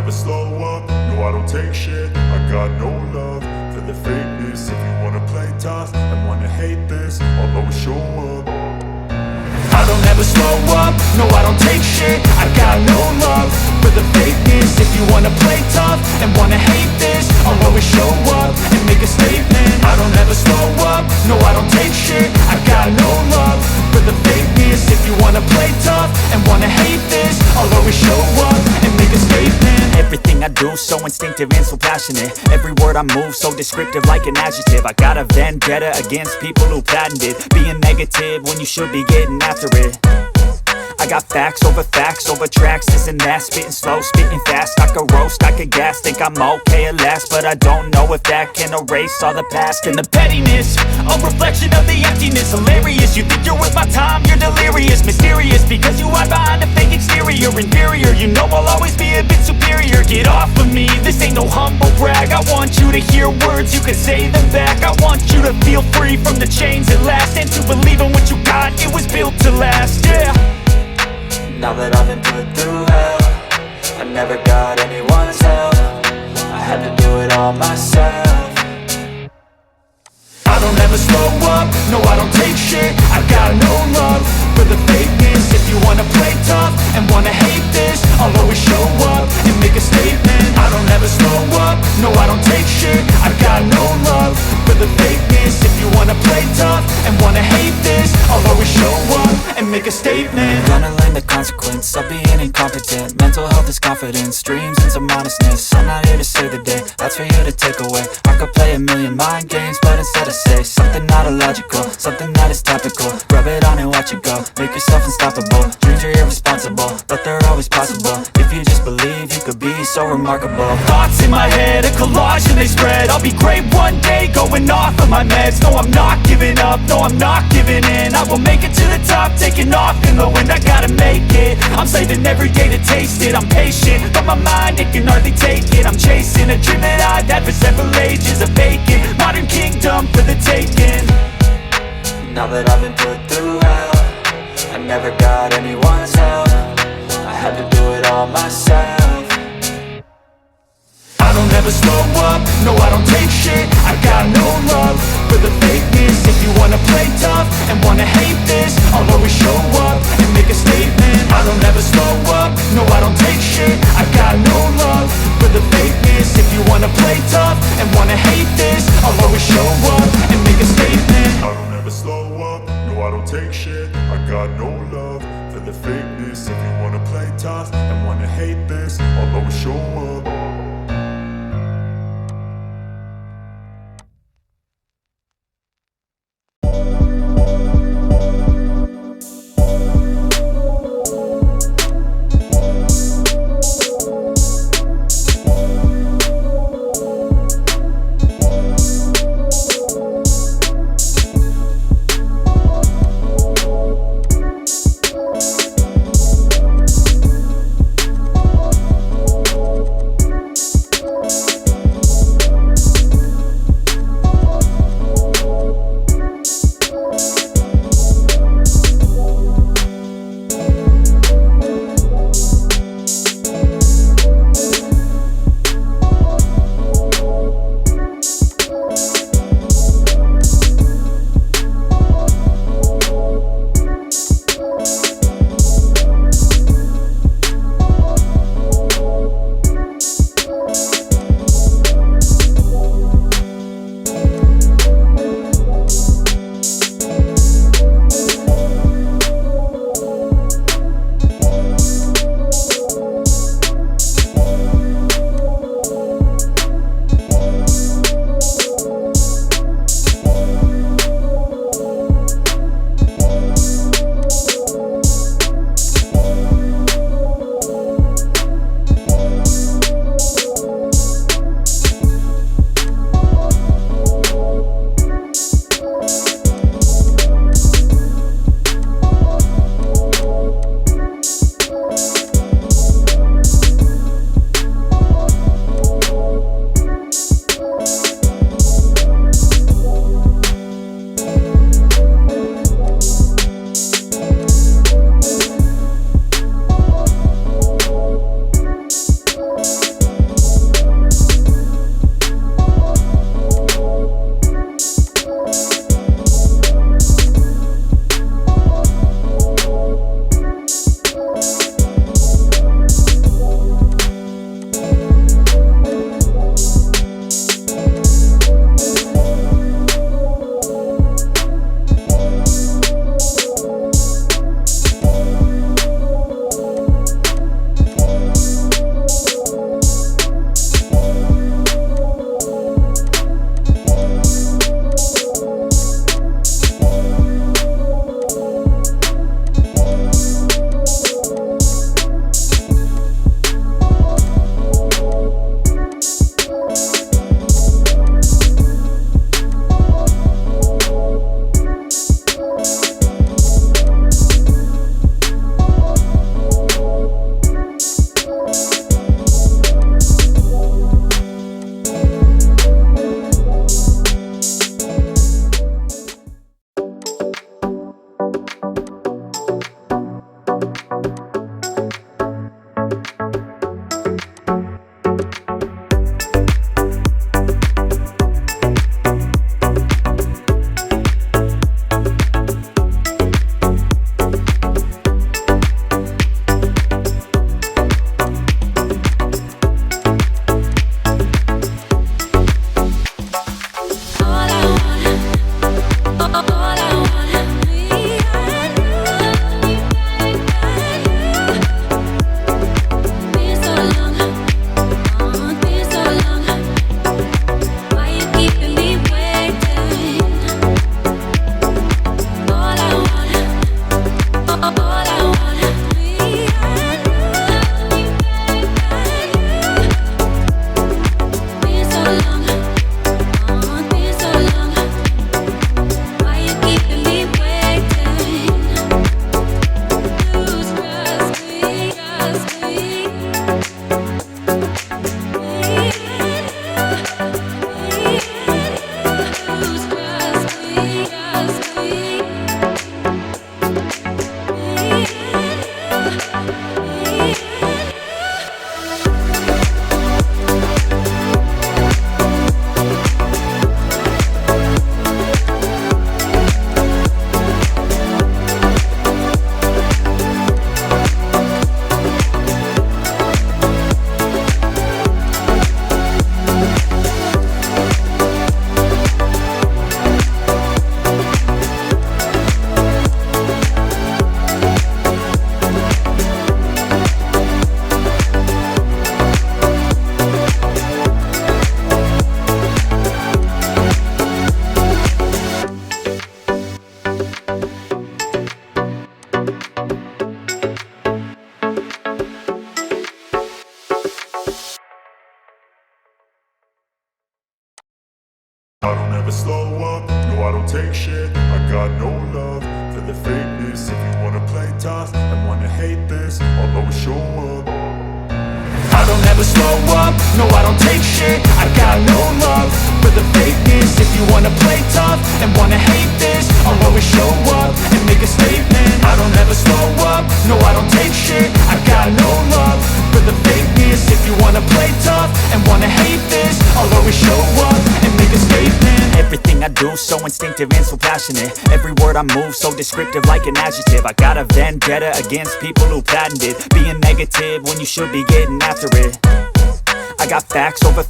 never slow up, no I don't take shit. I got no love for the fakeness. If you wanna play tough and wanna hate this, I'll always show up. I don't ever slow up, no I don't take shit. I got no love for the fakeness. If you wanna play tough and wanna hate this, I'll always show up and make a statement. I don't ever slow up, no I don't take shit. I got no love for the fakeness. If you wanna play tough and wanna hate this, I'll always show up and make a statement. Everything I do so instinctive and so passionate. Every word I move so descriptive like an adjective. I got a vendetta against people who patented being negative when you should be getting after it. I got facts over tracks, this and that. Spitting slow, spitting fast. I could roast, I could gas. Think I'm okay at last, but I don't know if that can erase all the past. And the pettiness, a reflection of the emptiness. Hilarious, you think you're worth my time, you're delirious. Mysterious, because you hide behind a fake exterior. Inferior, you know I'll always be a bit superior. Get off of me, this ain't no humble brag. I want you to hear words, you can say them back. I want you to feel free from the chains at last, and to believe in what you got, it was built to last, yeah. Now that I've been put through hell, I never got anyone's help. I had to do it all myself. I don't ever slow up, no I don't take shit. I got no love for the fakeness. If you wanna play tough and wanna hate this, I'll always show up and make a statement. I don't ever slow up, no I don't take shit. I got no love for the fakeness. If you wanna play tough and wanna hate this, I'll always show up and make a statement. Gonna learn the consequence of being incompetent. Mental health is confidence, dreams and some honestness. I'm not here to save the day, that's for you to take away. I could play a million mind games, but instead I say something not illogical, something that is topical. Rub it on and watch it go, make yourself unstoppable. Dreams are irresponsible, but they're always possible. If you just believe, you could be so remarkable. Thoughts in my head, a collage and they spread. I'll be great one day, going off of my meds. No, I'm not giving up, no, I'm not giving in. I will make it to the top, taking off in the wind. I gotta make it, I'm saving every day to taste it. I'm patient, but my mind, it can hardly take it. I'm chasing a dream that I've had for several ages. A vacant, modern kingdom for the taking. Now that I've been put through hell, I never got anyone's help. I had to do it all myself. I don't ever slow up, no I don't take shit. I got no love for the fakeness. If you wanna play tough and wanna hate this, I'll always show up and make a statement. I don't ever slow up, no I don't take shit. I got no love for the fakeness. If you wanna play tough and wanna hate this, I'll always show up and make a statement. I don't ever slow up, no I don't take shit. I got no love for the fakeness. If you wanna play tough and wanna hate this, I'll always show up. never slow up, no I don't take shit. I got no love for the fakeness. If you wanna play tough and wanna hate this, I'll always show up. I don't ever slow up, no I don't take shit. I got no love for the fakeness. If you wanna play tough and wanna hate this, I'll always show up and make a statement. I don't ever slow up, no I don't take shit. I got no love for the fakeness. If you wanna play tough and wanna hate this, I'll always show up and make a statement. Everything I do so instinctive and so passionate. Every word I move so descriptive like an adjective. I got a vendetta against people who patented being negative when you should be getting after it. I got facts over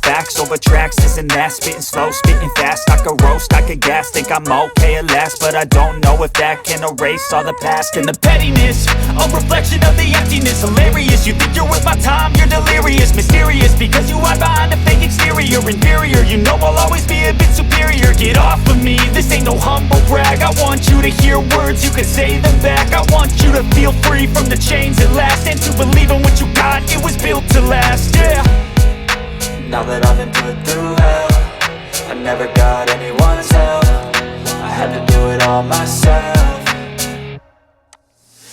tracks, this and that. Spitting slow, spitting fast. I could roast, I could gas. Think I'm okay at last, but I don't know if that can erase all the past. And the pettiness, a reflection of the emptiness. Hilarious, you think you're worth my time, you're delirious. Mysterious, because you hide behind a fake exterior. Inferior, you know I'll always be a bit superior. Get off of me, this ain't no humble brag. I want you to hear words, you can say them back. I want you to feel free from the chains at last, and to believe in what you got, it was built to last, yeah. Now that I've been put through hell, I never got anyone's help. I had to do it all myself.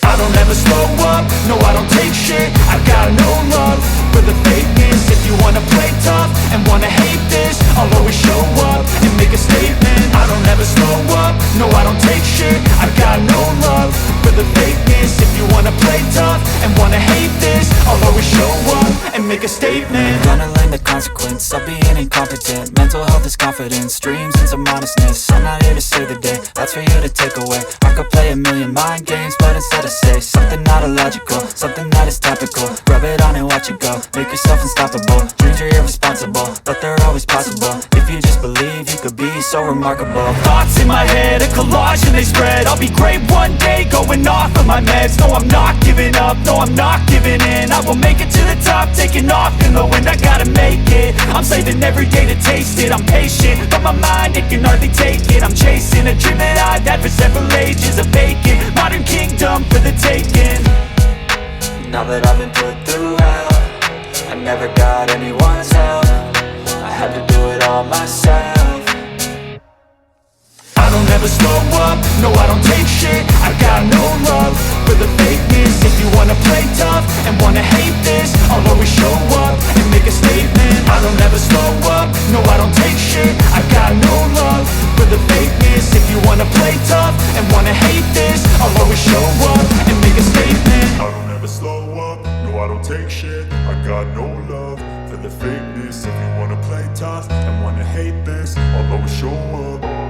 I don't ever slow up, no I don't take shit. I got no love for the fakeness. If you wanna play tough and wanna hate this, I'll always show up and make a statement. I don't ever slow up, no I don't take shit. I got no love for the fakeness. If you wanna play tough and wanna hate this, I'll always show up and make a statement. Gonna learn the consequence of being incompetent. Mental health is confidence, dreams and some honestness. I'm not here to save the day, that's for you to take away. I could play a million mind games, but instead I say something not illogical, something that is topical. Rub it on and watch it go, make yourself unstoppable. Dreams are irresponsible, but they're always possible. If you just believe, you could be so remarkable. Thoughts in my head, a collage and they spread. I'll be great one day, going off of my meds. No, I'm not giving up, no, I'm not giving in. I will make it to the top, taking off in the wind. I gotta make it, I'm saving every day to taste it. I'm patient, but my mind, it can hardly take it. I'm chasing a dream that I've had for several ages. A vacant, modern kingdom for the taking. Now that I've been put through hell, I never got anyone's help. I had to do it all myself. I don't ever slow up, no I don't take shit. I got no love for the fakeness. If you wanna play tough and wanna hate this, I'll always show up and make a statement. I don't ever slow up, no I don't take shit. I got no love for the fakeness. If you wanna play tough and wanna hate this, I'll always show up and make a statement. I don't ever slow up, no I don't take shit. I got no love for the fakeness. If you wanna play tough and wanna hate this, I'll always show up.